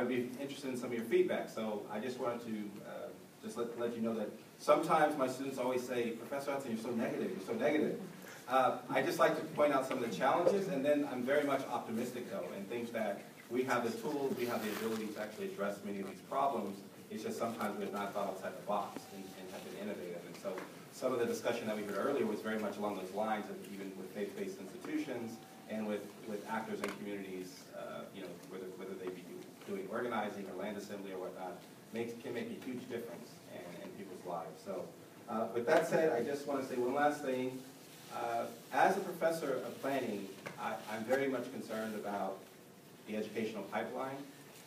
would be interested in some of your feedback. So I just wanted to just let you know that sometimes my students always say, Professor Hutson, you're so negative, you're so negative. I just like to point out some of the challenges, and then I'm very much optimistic, though, and think that we have the tools, we have the ability to actually address many of these problems. It's just sometimes we've not thought outside the box and have been innovative. And so some of the discussion that we heard earlier was very much along those lines, of even with faith-based institutions and with actors in communities, you know, whether they be doing organizing or land assembly or whatnot, can make a huge difference in people's lives. So with that said, I just want to say one last thing. As a professor of planning, I'm very much concerned about the educational pipeline,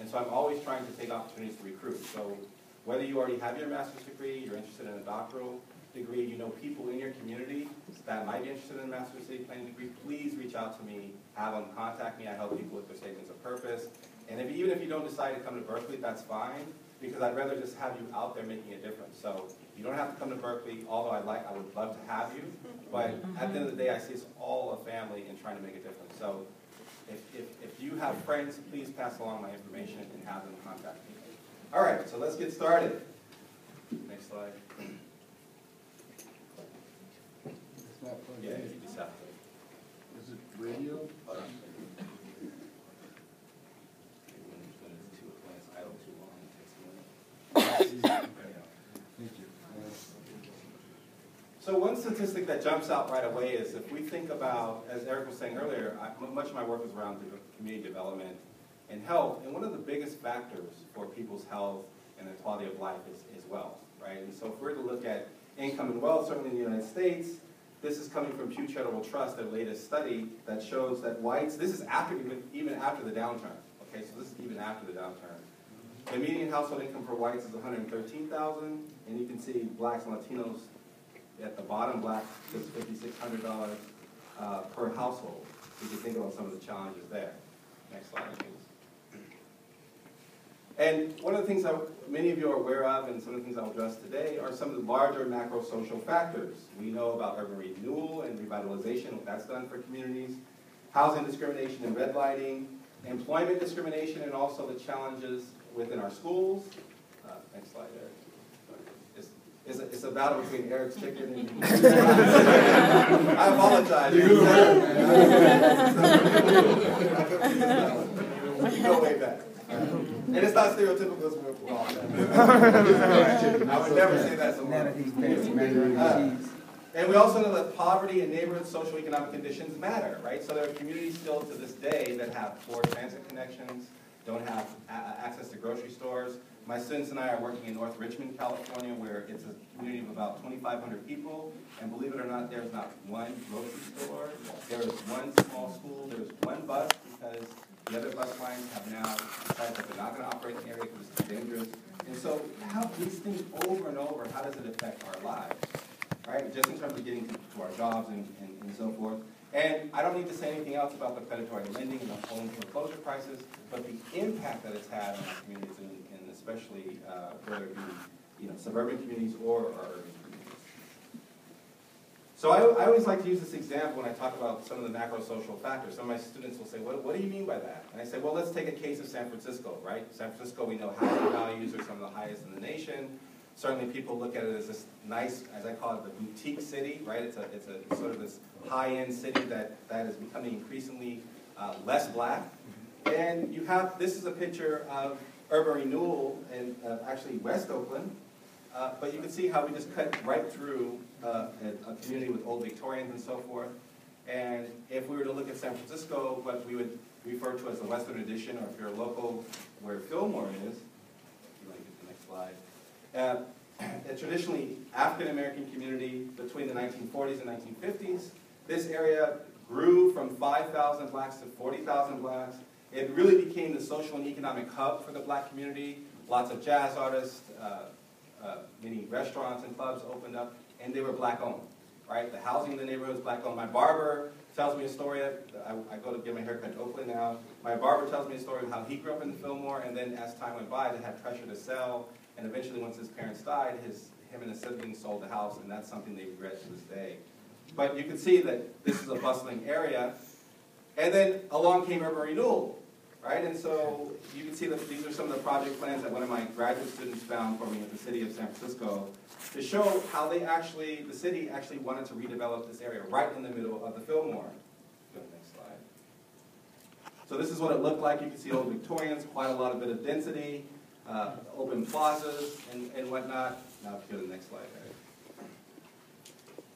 and so I'm always trying to take opportunities to recruit. So whether you already have your master's degree, you're interested in a doctoral degree, you know people in your community that might be interested in a master's city planning degree, please reach out to me, have them contact me. I help people with their statements of purpose. And even if you don't decide to come to Berkeley, that's fine, because I'd rather just have you out there making a difference. So you don't have to come to Berkeley, although I would love to have you. But at the end of the day, I see us all a family and trying to make a difference. So if you have friends, please pass along my information and have them contact me. All right, so let's get started. Next slide. Yeah, you just have to. Is it radio? So one statistic that jumps out right away is if we think about, as Eric was saying earlier, much of my work is around community development and health, and one of the biggest factors for people's health and their quality of life is wealth, right? And so if we're to look at income and wealth, certainly in the United States, this is coming from Pew Charitable Trust, their latest study that shows that whites, this is after even after the downturn, okay, so this is even after the downturn. The median household income for whites is $113,000, and you can see blacks and Latinos at the bottom. Blacks is $5,600 per household. You can think about some of the challenges there. Next slide, please. And one of the things that many of you are aware of, and some of the things I'll address today, are some of the larger macro-social factors. We know about urban renewal and revitalization, what that's done for communities, housing discrimination and redlining, employment discrimination, and also the challenges within our schools. Next slide, Eric. It's a battle between Eric's chicken and I apologize. You go way back. And it's not stereotypical as we're all. I would never say that somewhere. And we also know that poverty and neighborhood socioeconomic conditions matter, right? So there are communities still to this day that have poor transit connections, don't have access to grocery stores. My students and I are working in North Richmond, California, where it's a community of about 2,500 people, and believe it or not, there's not one grocery store, there is one small school, there's one bus, because the other bus lines have now decided that they're not going to operate in the area because it's too dangerous. And so, how these things over and over, how does it affect our lives? Right? Just in terms of getting to our jobs and so forth. And I don't need to say anything else about the predatory lending and the home foreclosure crisis, but the impact that it's had on our communities, and especially whether it be suburban communities or urban communities. So I always like to use this example when I talk about some of the macro-social factors. Some of my students will say, what do you mean by that? And I say, well, let's take a case of San Francisco, right? San Francisco, we know housing values are some of the highest in the nation. Certainly people look at it as this nice, as I call it, the boutique city, right? It's a sort of this high-end city that is becoming increasingly less black. And you have, this is a picture of urban renewal in actually West Oakland. But you can see how we just cut right through a community with old Victorians and so forth. And if we were to look at San Francisco, what we would refer to as the Western Addition, or if you're local, where Fillmore is, if you want to get the next slide, a traditionally African-American community between the 1940s and 1950s. This area grew from 5,000 blacks to 40,000 blacks. It really became the social and economic hub for the black community. Lots of jazz artists, many restaurants and clubs opened up, and they were black-owned, right? The housing in the neighborhood is black-owned. My barber tells me a story. I go to get my haircut in Oakland now. My barber tells me a story of how he grew up in the Fillmore, and then as time went by, they had pressure to sell, and eventually once his parents died, him and his siblings sold the house, and that's something they regret to this day. But you can see that this is a bustling area. And then along came urban renewal. right? And so you can see that these are some of the project plans that one of my graduate students found for me at the city of San Francisco to show how the city actually wanted to redevelop this area right in the middle of the Fillmore. Go to the next slide. So this is what it looked like. You can see old Victorians, quite a lot of bit of density, open plazas and whatnot. Now if you go to the next slide, Eric.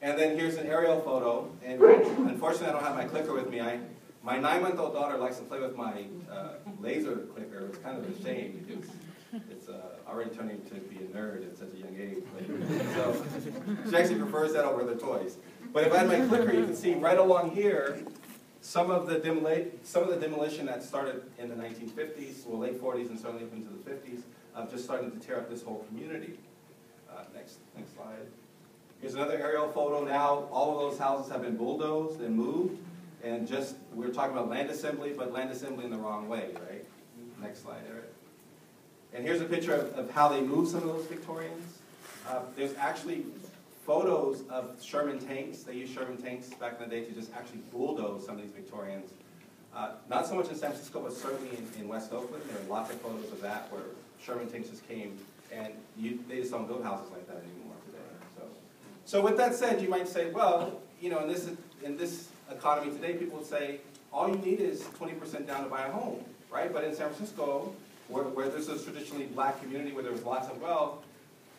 And then here's an aerial photo, and unfortunately I don't have my clicker with me. My 9-month-old daughter likes to play with my laser clicker. It's kind of a shame because it's already turning to be a nerd at such a young age. So she actually prefers that over other toys. But if I had my clicker, you can see right along here some of the demolition that started in the 1950s, well, late 40s, and certainly up into the 50s, of just starting to tear up this whole community. Next slide. Here's another aerial photo now. All of those houses have been bulldozed and moved. And just, we were talking about land assembly, but land assembly in the wrong way, right? Next slide, Eric. And here's a picture of how they moved some of those Victorians. There's actually photos of Sherman tanks. They used Sherman tanks back in the day to just actually bulldoze some of these Victorians. Not so much in San Francisco, but certainly in West Oakland. There are lots of photos of that where Sherman tanks just came, and they just don't build houses like that anymore today. So with that said, you might say, well, you know, in this economy today, people would say, all you need is 20% down to buy a home, right? But in San Francisco, where there's a traditionally black community where there was lots of wealth,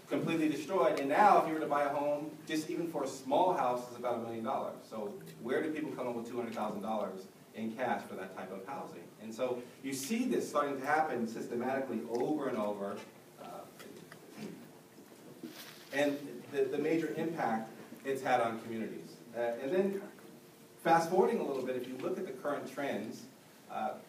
completely destroyed. And now, if you were to buy a home, just even for a small house, is about $1 million. So where do people come up with $200,000 in cash for that type of housing? And so you see this starting to happen systematically over and over. And the major impact it's had on communities. And then fast forwarding a little bit, if you look at the current trends,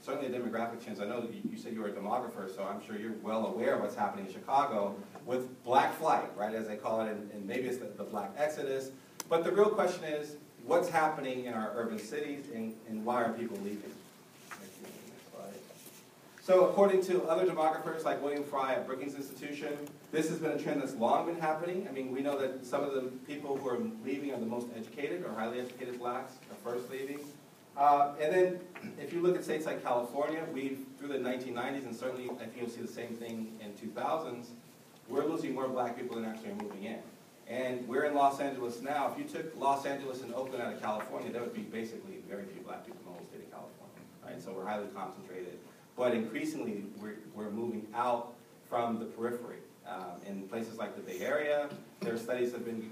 certainly the demographic trends, I know that you said you were a demographer, so I'm sure you're well aware of what's happening in Chicago with black flight, right, as they call it, and maybe it's the black exodus. But the real question is, what's happening in our urban cities, and why are people leaving? So according to other demographers like William Fry at Brookings Institution, this has been a trend that's long been happening. I mean, we know that some of the people who are leaving are the most educated or highly educated blacks are first leaving. And then if you look at states like California, through the 1990s, and certainly I think you'll see the same thing in 2000s, we're losing more black people than actually are moving in. And we're in Los Angeles now. If you took Los Angeles and Oakland out of California, there would be basically very few black people in the whole state of California, right? So we're highly concentrated. But increasingly, we're moving out from the periphery. In places like the Bay Area, there are studies that have been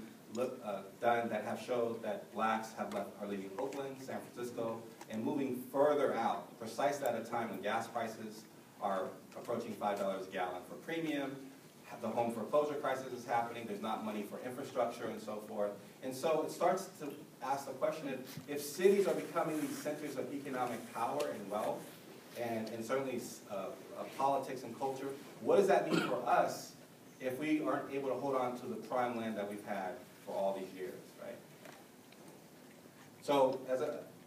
done that have showed that blacks are leaving Oakland, San Francisco, and moving further out, precisely at a time when gas prices are approaching $5 a gallon for premium. The home foreclosure crisis is happening. There's not money for infrastructure and so forth. And so it starts to ask the question if cities are becoming these centers of economic power and wealth, and certainly politics and culture, what does that mean for us if we aren't able to hold on to the prime land that we've had for all these years, right? So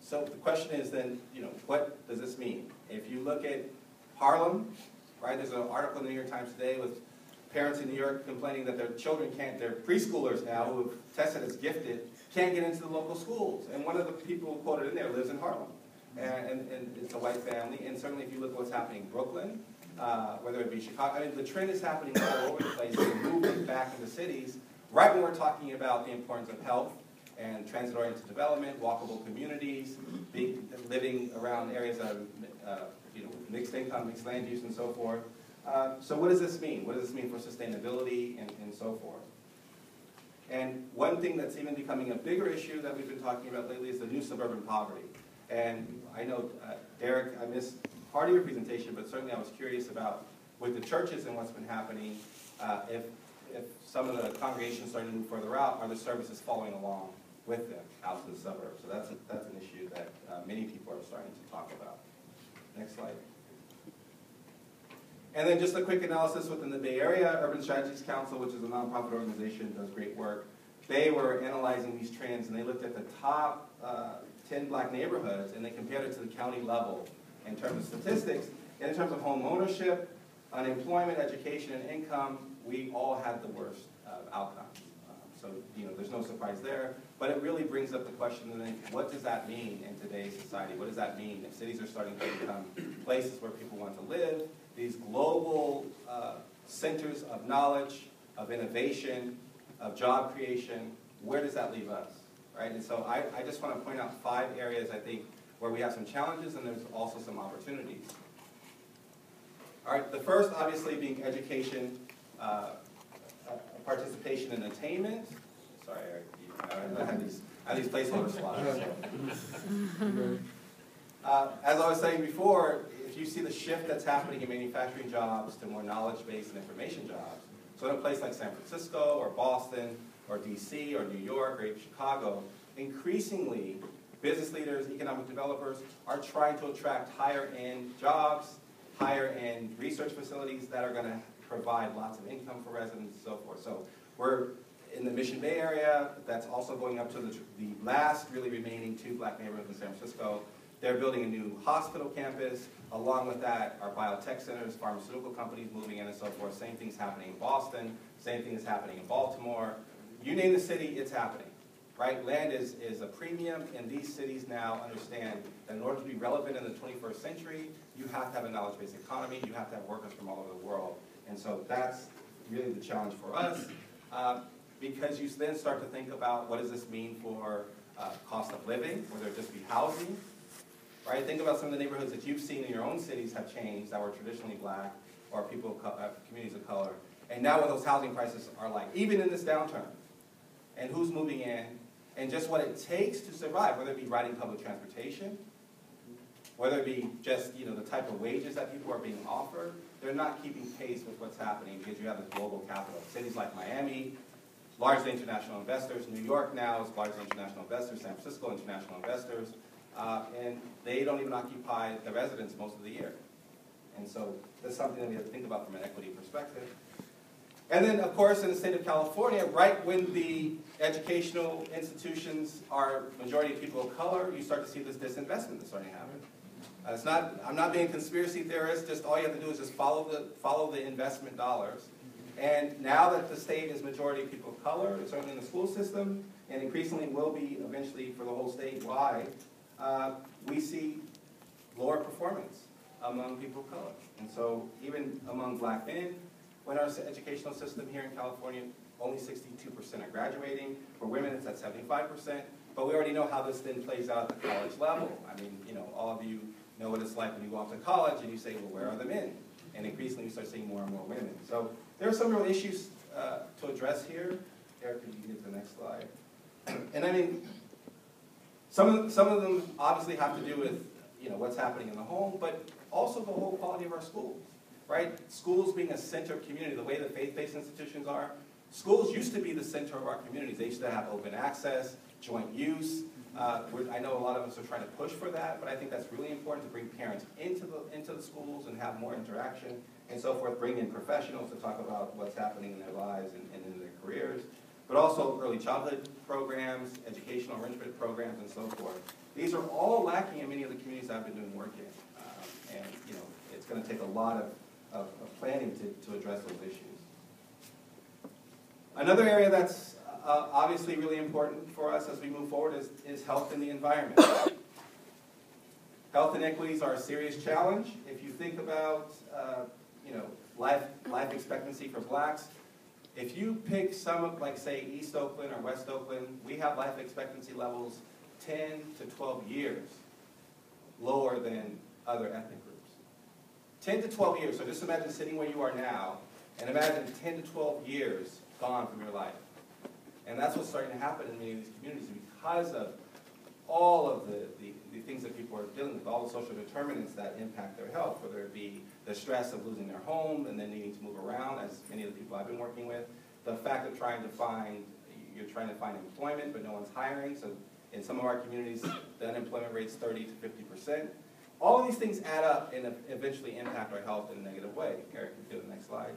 the question is then, you know, what does this mean? If you look at Harlem, right, there's an article in the New York Times today with parents in New York complaining that their children their preschoolers now who have tested as gifted, can't get into the local schools. And one of the people quoted in there lives in Harlem. And it's a white family, and certainly if you look at what's happening in Brooklyn, whether it be Chicago, I mean, the trend is happening all over the place, moving back into cities, right when we're talking about the importance of health and transit-oriented development, walkable communities, living around areas that are mixed income, mixed land use, and so forth. So what does this mean? What does this mean for sustainability and so forth? And one thing that's even becoming a bigger issue that we've been talking about lately is the new suburban poverty. And I know, Derek, I missed part of your presentation, but certainly I was curious about, with the churches and what's been happening, if some of the congregations starting to move further out, are the services following along with them out to the suburbs? So that's an issue that many people are starting to talk about. Next slide. And then just a quick analysis within the Bay Area. Urban Strategies Council, which is a nonprofit organization, does great work. They were analyzing these trends, and they looked at the top 10 black neighborhoods, and they compared it to the county level in terms of statistics. And in terms of home ownership, unemployment, education, and income, we all had the worst outcomes. So, there's no surprise there. But it really brings up the question, then, what does that mean in today's society? What does that mean if cities are starting to become places where people want to live, these global centers of knowledge, of innovation, of job creation? Where does that leave us? Right? And so I just want to point out 5 areas, I think, where we have some challenges and there's also some opportunities. All right, the first, obviously, being education, participation in attainment. Sorry, I have these placeholder slides. As I was saying before, if you see the shift that's happening in manufacturing jobs to more knowledge-based and information jobs, so in a place like San Francisco or Boston or DC or New York or even Chicago, increasingly business leaders, economic developers are trying to attract higher-end jobs, higher-end research facilities that are going to provide lots of income for residents and so forth. So we're in the Mission Bay area. That's also going up to the last really remaining 2 black neighborhoods in San Francisco. They're building a new hospital campus. Along with that are biotech centers, pharmaceutical companies moving in and so forth. Same thing's happening in Boston. Same thing is happening in Baltimore. You name the city, it's happening. Right? Land is a premium, and these cities now understand that in order to be relevant in the 21st century, you have to have a knowledge-based economy. You have to have workers from all over the world. And so that's really the challenge for us, because you then start to think about what does this mean for cost of living, whether it just be housing. Right? Think about some of the neighborhoods that you've seen in your own cities have changed that were traditionally black or communities of color. And now what those housing prices are like, even in this downturn. And who's moving in, and just what it takes to survive, whether it be riding public transportation, whether it be just the type of wages that people are being offered. They're not keeping pace with what's happening because you have this global capital. Cities like Miami, largely international investors. New York now is largely international investors. San Francisco, international investors. And they don't even occupy the residents most of the year. And so that's something that we have to think about from an equity perspective. And then, of course, in the state of California, right when the educational institutions are majority of people of color, you start to see this disinvestment that's starting to happen. I'm not being a conspiracy theorist, just all you have to do is just follow the investment dollars. And now that the state is majority of people of color, certainly in the school system, and increasingly will be eventually for the whole statewide, we see lower performance among people of color. And so even among black men, when our educational system here in California, only 62% are graduating. For women, it's at 75%. But we already know how this then plays out at the college level. I mean, all of you know what it's like when you go off to college and you say, well, where are the men? And increasingly, you start seeing more and more women. So there are some real issues to address here. Eric, could you get to the next slide? And I mean, some of them obviously have to do with what's happening in the home, but also the whole quality of our schools. Right? Schools being a center of community, the way the faith-based institutions are. Schools used to be the center of our communities. They used to have open access, joint use. I know a lot of us are trying to push for that, but I think that's really important to bring parents into the schools and have more interaction and so forth, bring in professionals to talk about what's happening in their lives and in their careers, but also early childhood programs, educational enrichment programs, and so forth. These are all lacking in many of the communities I've been doing work in, and it's going to take a lot of planning to address those issues. Another area that's obviously really important for us as we move forward is health and the environment. Health inequities are a serious challenge. If you think about life expectancy for blacks, if you pick some of, like, say, East Oakland or West Oakland, we have life expectancy levels 10 to 12 years lower than other ethnic groups. 10 to 12 years. So just imagine sitting where you are now, and imagine 10 to 12 years gone from your life. And that's what's starting to happen in many of these communities because of all of the things that people are dealing with, all the social determinants that impact their health, whether it be the stress of losing their home and then needing to move around, as many of the people I've been working with, the fact of you're trying to find employment, but no one's hiring. So in some of our communities, the unemployment rate's 30 to 50%. All of these things add up and eventually impact our health in a negative way. Eric, can you go to the next slide?